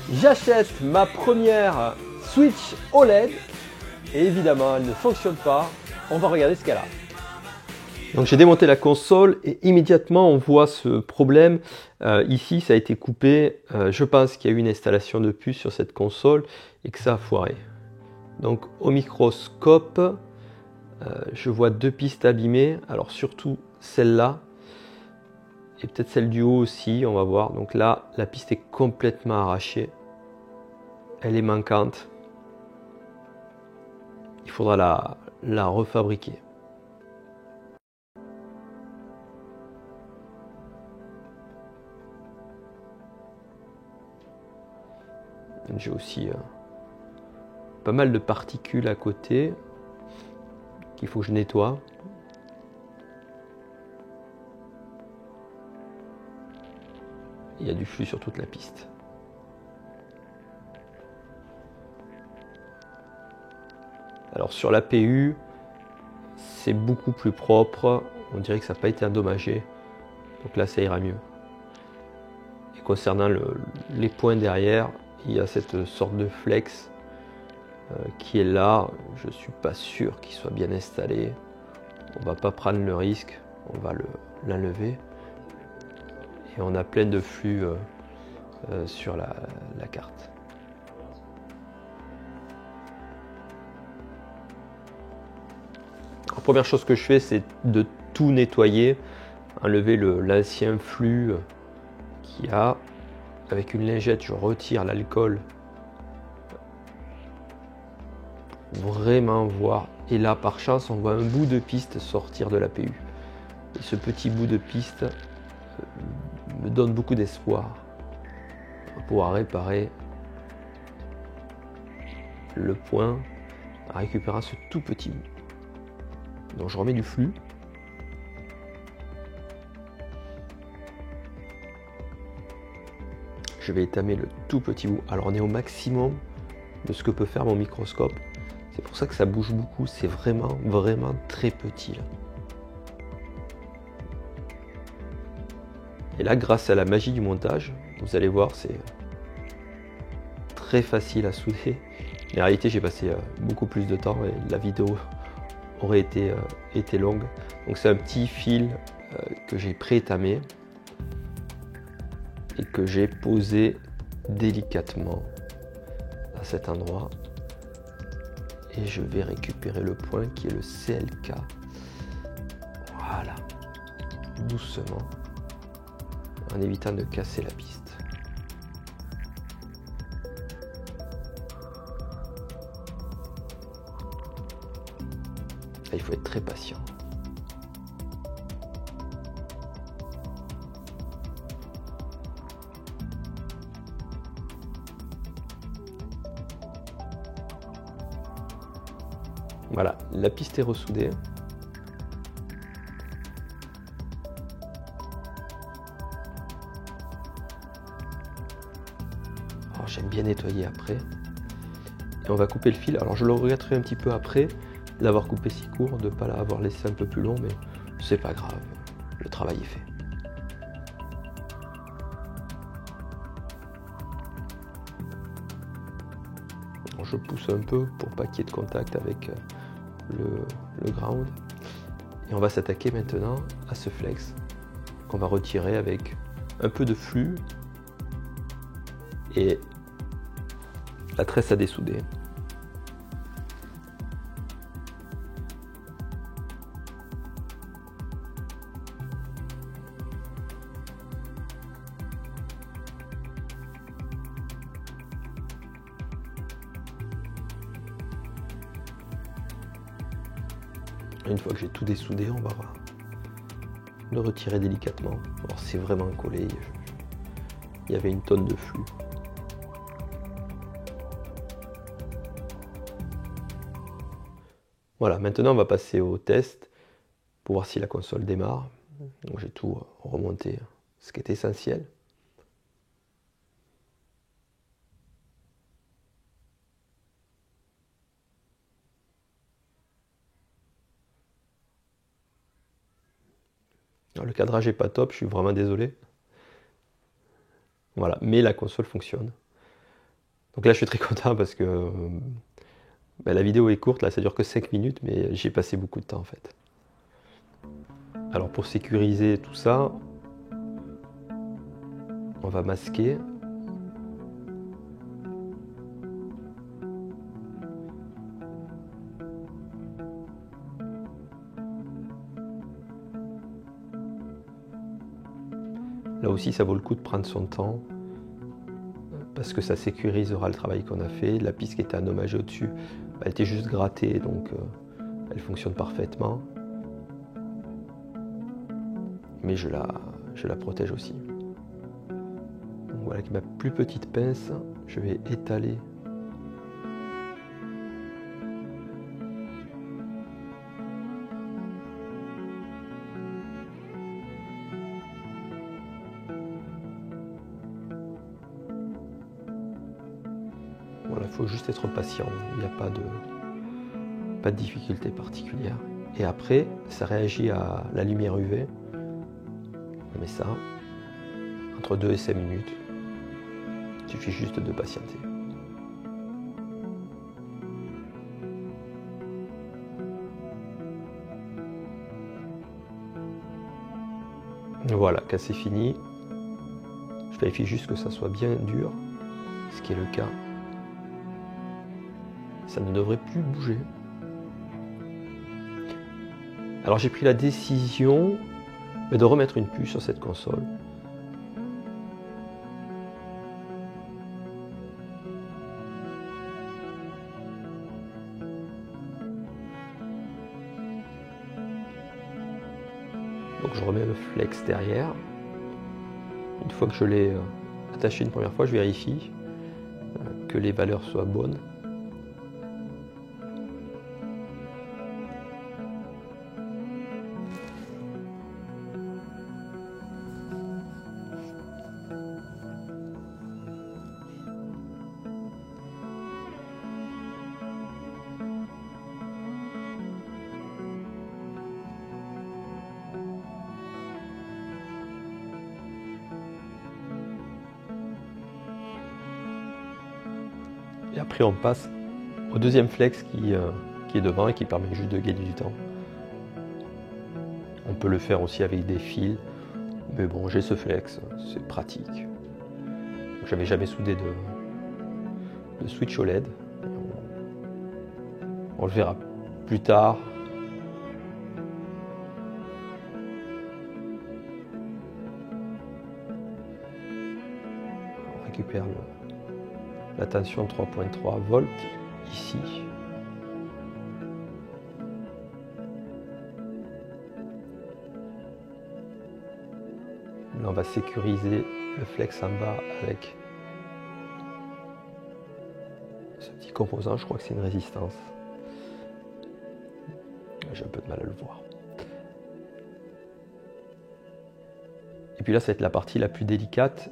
J'achète ma première Switch OLED et évidemment elle ne fonctionne pas. On va regarder ce qu'elle a. Donc j'ai démonté la console et immédiatement on voit ce problème. Ici ça a été coupé. Je pense qu'il y a eu une installation de puce sur cette console et que ça a foiré. Donc au microscope, je vois deux pistes abîmées. Alors surtout celle-là et peut-être celle du haut aussi, on va voir. Donc là la piste est complètement arrachée. Elle est manquante. Il faudra la refabriquer. J'ai aussi pas mal de particules à côté qu'il faut que je nettoie. Il y a du flux sur toute la piste. Alors sur l'APU, c'est beaucoup plus propre. On dirait que ça n'a pas été endommagé. Donc là, ça ira mieux. Et concernant les points derrière, il y a cette sorte de flex qui est là. Je ne suis pas sûr qu'il soit bien installé. On ne va pas prendre le risque. On va l'enlever. Et on a plein de flux sur la carte. La première chose que je fais, c'est de tout nettoyer, enlever l'ancien flux qu'il y a. Avec une lingette, je retire l'alcool pour vraiment voir. Et là, par chance, on voit un bout de piste sortir de l'APU. Et ce petit bout de piste me donne beaucoup d'espoir. On va pouvoir réparer le point en récupérant ce tout petit bout. Donc je remets du flux. Je vais étamer le tout petit bout. Alors on est au maximum de ce que peut faire mon microscope. C'est pour ça que ça bouge beaucoup. C'est vraiment, vraiment très petit là. Et là, grâce à la magie du montage, vous allez voir, c'est très facile à souder. Mais en réalité, j'ai passé beaucoup plus de temps et la vidéo aurait été longue. Donc c'est un petit fil que j'ai pré-étamé et que j'ai posé délicatement à cet endroit. Et je vais récupérer le point qui est le CLK. Voilà, doucement, en évitant de casser la piste. Là, il faut être très patient. Voilà, la piste est ressoudée. Alors j'aime bien nettoyer après. Et on va couper le fil. Alors je le regretterai un petit peu après l'avoir coupé si court, de ne pas l'avoir laissé un peu plus long, mais c'est pas grave, le travail est fait. Alors je pousse un peu pour pas qu'il y ait de contact avec le ground. Et on va s'attaquer maintenant à ce flex qu'on va retirer avec un peu de flux et la tresse à dessouder. Une fois que j'ai tout dessoudé, on va le retirer délicatement. Alors c'est vraiment collé, il y avait une tonne de flux. Voilà, maintenant on va passer au test pour voir si la console démarre. Donc j'ai tout remonté, ce qui est essentiel. Alors, le cadrage est pas top, je suis vraiment désolé. Voilà, mais la console fonctionne. Donc là je suis très content parce que la vidéo est courte, là ça dure que 5 minutes, mais j'ai passé beaucoup de temps en fait. Alors pour sécuriser tout ça, on va masquer. Là aussi ça vaut le coup de prendre son temps parce que ça sécurisera le travail qu'on a fait. La piste qui était endommagée au-dessus, elle était juste grattée, donc elle fonctionne parfaitement. Mais je la protège aussi. Donc voilà, avec ma plus petite pince, je vais étaler voilà, il faut juste être patient, il n'y a pas de difficulté particulière. Et après, ça réagit à la lumière UV. On met ça entre 2 et 5 minutes. Il suffit juste de patienter. Voilà, quand c'est fini, je vérifie juste que ça soit bien dur, ce qui est le cas. Ça ne devrait plus bouger. Alors j'ai pris la décision de remettre une puce sur cette console. Donc je remets le flex derrière. Une fois que je l'ai attaché une première fois, je vérifie que les valeurs soient bonnes. Et après on passe au deuxième flex qui est devant et qui permet juste de gagner du temps. On peut le faire aussi avec des fils, mais bon, j'ai ce flex, c'est pratique. J'avais jamais soudé de switch OLED. On le verra plus tard. On récupère la tension 3.3 volts ici. Là, on va sécuriser le flex en bas avec ce petit composant. Je crois que c'est une résistance. J'ai un peu de mal à le voir. Et puis là, ça va être la partie la plus délicate.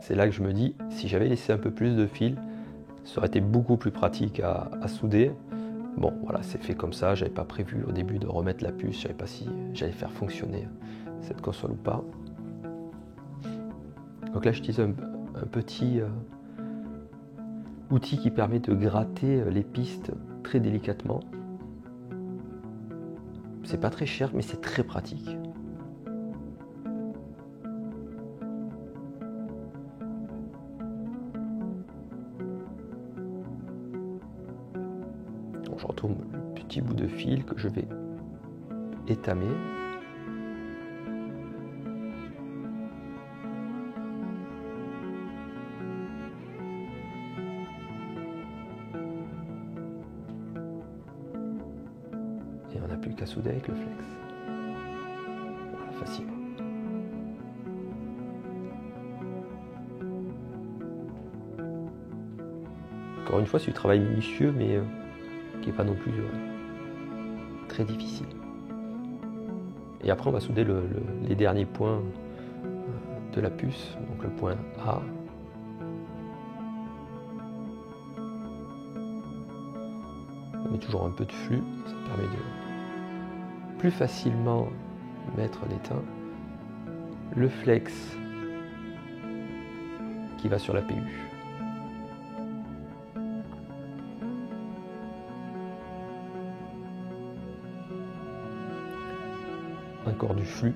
C'est là que je me dis, si j'avais laissé un peu plus de fil, ça aurait été beaucoup plus pratique à souder. Bon, voilà, c'est fait comme ça. J'avais pas prévu au début de remettre la puce. Je savais pas si j'allais faire fonctionner cette console ou pas. Donc là, j'utilise un petit outil qui permet de gratter les pistes très délicatement. C'est pas très cher, mais c'est très pratique. Donc, je retrouve le petit bout de fil que je vais étamer. Et on n'a plus qu'à souder avec le flex. Voilà, facilement. Encore une fois, c'est du travail minutieux, mais qui n'est pas non plus très difficile. Et après, on va souder les derniers points de la puce, donc le point A. On met toujours un peu de flux, ça permet de plus facilement mettre l'étain. Le flex qui va sur la PU. encore du flux.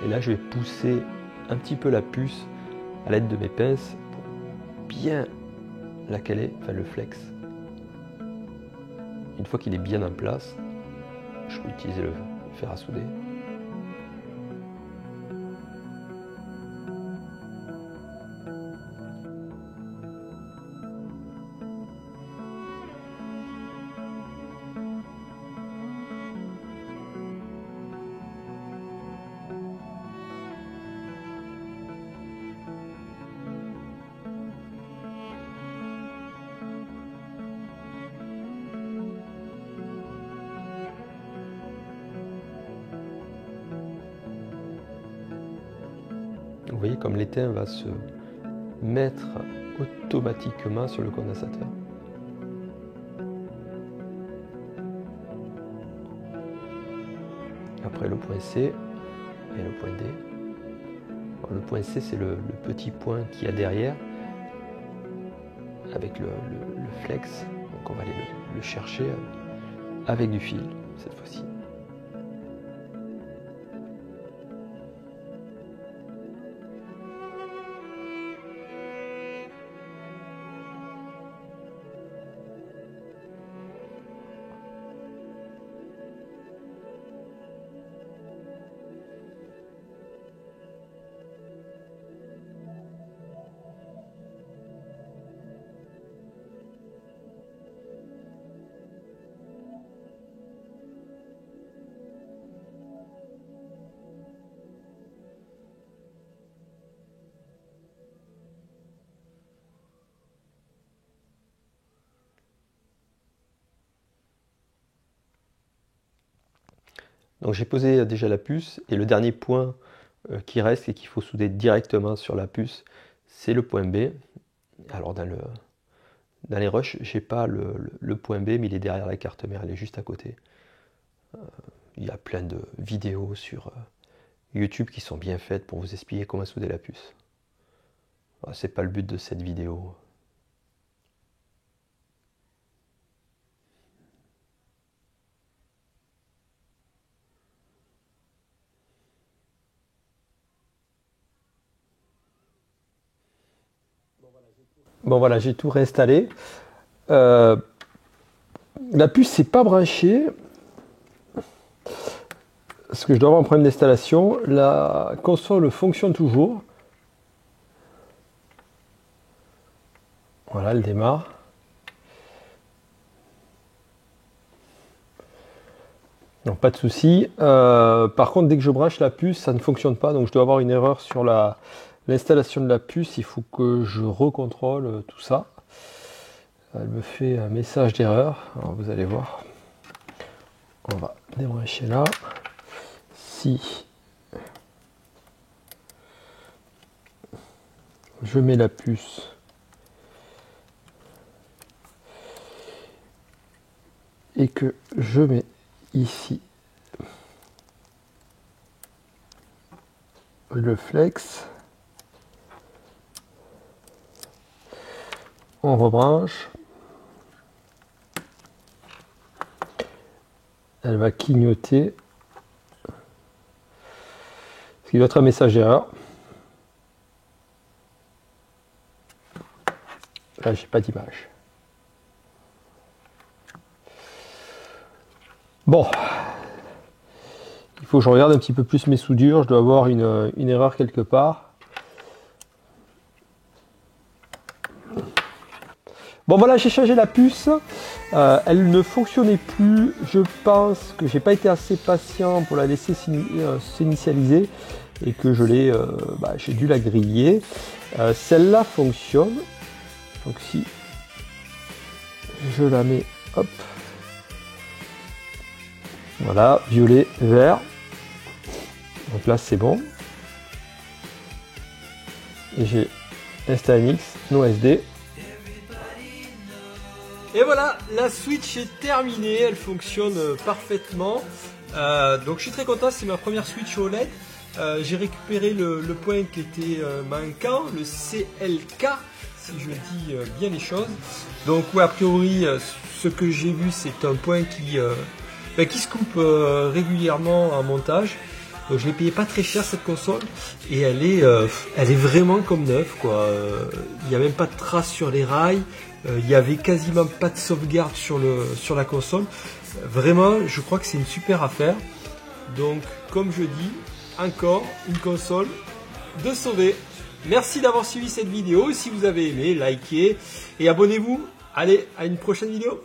Et là je vais pousser un petit peu la puce à l'aide de mes pinces pour bien la caler, enfin le flex. Une fois qu'il est bien en place, je peux utiliser le fer à souder. Vous voyez comme l'étain va se mettre automatiquement sur le condensateur. Après le point C et le point D. Alors, le point C c'est le petit point qu'il y a derrière avec le flex. Donc on va aller le chercher avec du fil cette fois-ci. Donc j'ai posé déjà la puce et le dernier point qui reste et qu'il faut souder directement sur la puce, c'est le point B. Alors dans les rushs, j'ai pas le point B, mais il est derrière la carte mère, il est juste à côté. Il y a plein de vidéos sur YouTube qui sont bien faites pour vous expliquer comment souder la puce. C'est pas le but de cette vidéo. Bon voilà, j'ai tout réinstallé. La puce n'est pas branchée. Parce que je dois avoir un problème d'installation. La console fonctionne toujours. Voilà, elle démarre. Donc pas de souci. Par contre, dès que je branche la puce, ça ne fonctionne pas. Donc je dois avoir une erreur sur l'installation de la puce. Il faut que je recontrôle tout ça. Elle me fait un message d'erreur. Alors vous allez voir. On va débrancher là. Si je mets la puce et que je mets ici le flex, on rebranche, elle va clignoter, ce qui doit être un message d'erreur. Là j'ai pas d'image. Bon, il faut que je regarde un petit peu plus mes soudures, je dois avoir une erreur quelque part. Bon voilà, j'ai changé la puce, elle ne fonctionnait plus, je pense que j'ai pas été assez patient pour la laisser s'initialiser et que j'ai dû la griller. Celle-là fonctionne, donc si je la mets, hop, voilà, violet, vert, donc là c'est bon, et j'ai STMX, no SD. Et voilà, la Switch est terminée, elle fonctionne parfaitement. Donc je suis très content, c'est ma première Switch OLED. J'ai récupéré le point qui était manquant, le CLK, si je dis bien les choses. Donc ouais, a priori, ce que j'ai vu, c'est un point qui se coupe régulièrement en montage. Donc je l'ai payé pas très cher cette console et elle est vraiment comme neuve quoi. Il n'y a même pas de traces sur les rails. Il y avait quasiment pas de sauvegarde sur la console. Vraiment, je crois que c'est une super affaire. Donc comme je dis, encore une console de sauver. Merci d'avoir suivi cette vidéo. Si vous avez aimé, likez et abonnez-vous. Allez, à une prochaine vidéo.